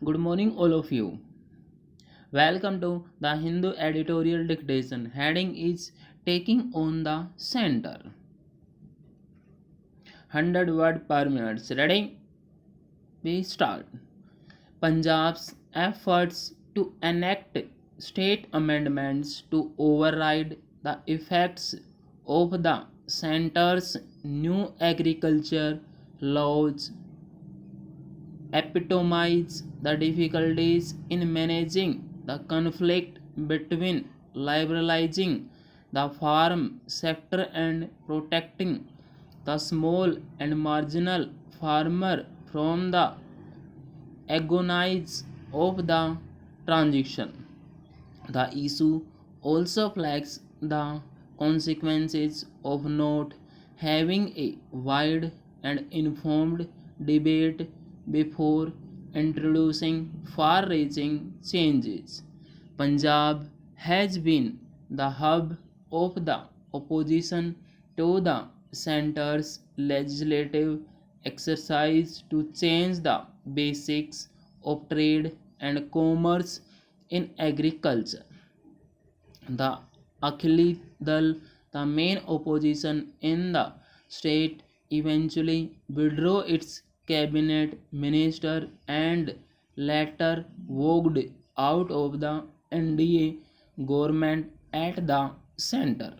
Good morning, all of you. Welcome to the Hindu editorial dictation. Heading is Taking on the Center. 100 word per minute. Ready? We start. Punjab's efforts to enact state amendments to override the effects of the centre's new agriculture laws epitomize the difficulties in managing the conflict between liberalizing the farm sector and protecting the small and marginal farmer from the agonies of the transition. The issue also flags the consequences of not having a wide and informed debate before introducing far reaching changes. Punjab has been the hub of the opposition to the centre's legislative exercise to change the basics of trade and commerce in agriculture. The Akhili Dal, the main opposition in the state, eventually withdrew its cabinet minister and later walked out of the NDA government at the center.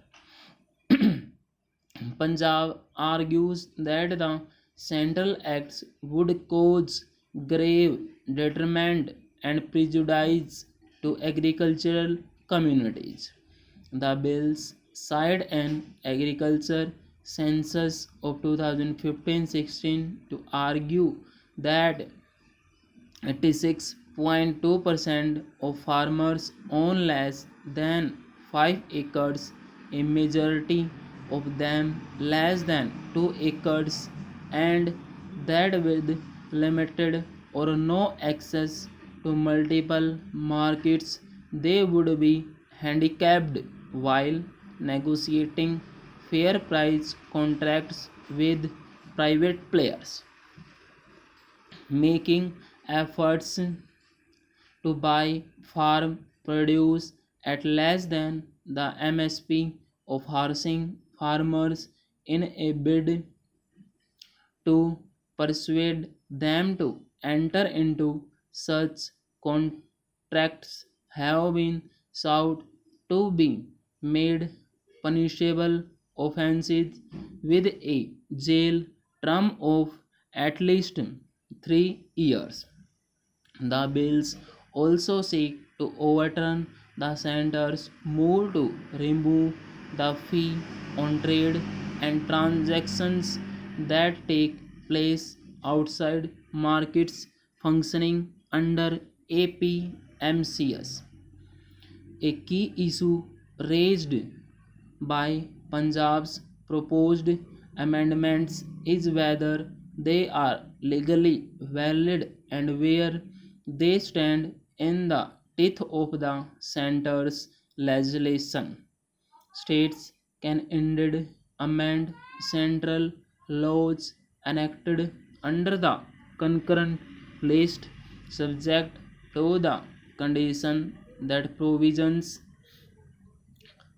Punjab argues that the central acts would cause grave detriment and prejudice to agricultural communities. The bills cite an agriculture census of 2015-16 to argue that 86.2% of farmers own less than 5 acres, a majority of them less than 2 acres, and that with limited or no access to multiple markets, they would be handicapped while negotiating fair price contracts with private players, making efforts to buy farm produce at less than the MSP of forcing farmers in a bid to persuade them to enter into such contracts have been sought to be made punishable offenses with a jail term of at least 3 years. The bills also seek to overturn the center's move to remove the fee on trade and transactions that take place outside markets functioning under APMCS. A key issue raised by Punjab's proposed amendments is whether they are legally valid and where they stand in the teeth of the center's legislation. States can indeed amend central laws enacted under the concurrent list subject to the condition that provisions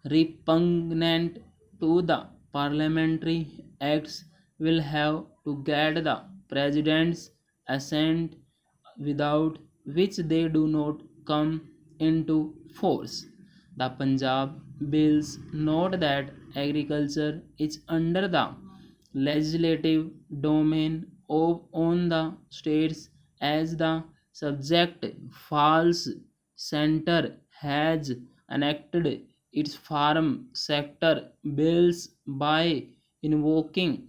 repugnant to the parliamentary acts will have to get the president's assent, without which they do not come into force. The Punjab bills note that agriculture is under the legislative domain of on the states as the subject falls center has enacted its farm sector bills by invoking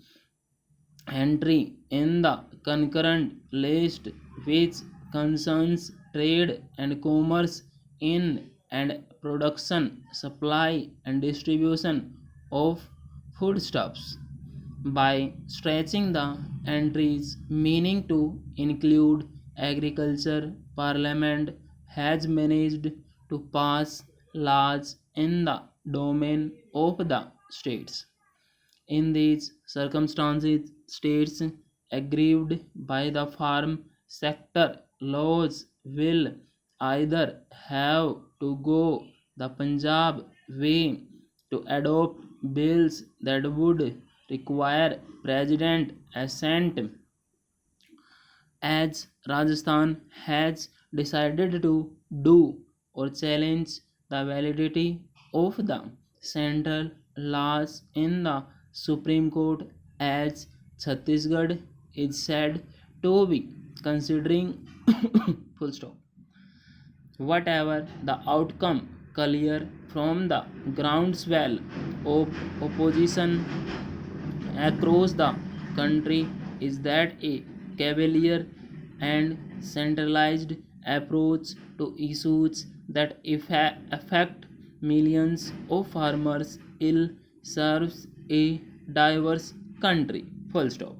entry in the concurrent list which concerns trade and commerce in and production, supply and distribution of foodstuffs. By stretching the entries meaning to include agriculture, Parliament has managed to pass laws in the domain of the states. In these circumstances, states aggrieved by the farm sector laws will either have to go the Punjab way to adopt bills that would require president assent, as Rajasthan has decided to do, or challenge the validity of the central laws in the Supreme Court, as Chhattisgarh is said to be considering full stop. Whatever the outcome, clear from the groundswell of opposition across the country is that a cavalier and centralized approach to issues that affect millions of farmers ill serves a diverse country. Full stop.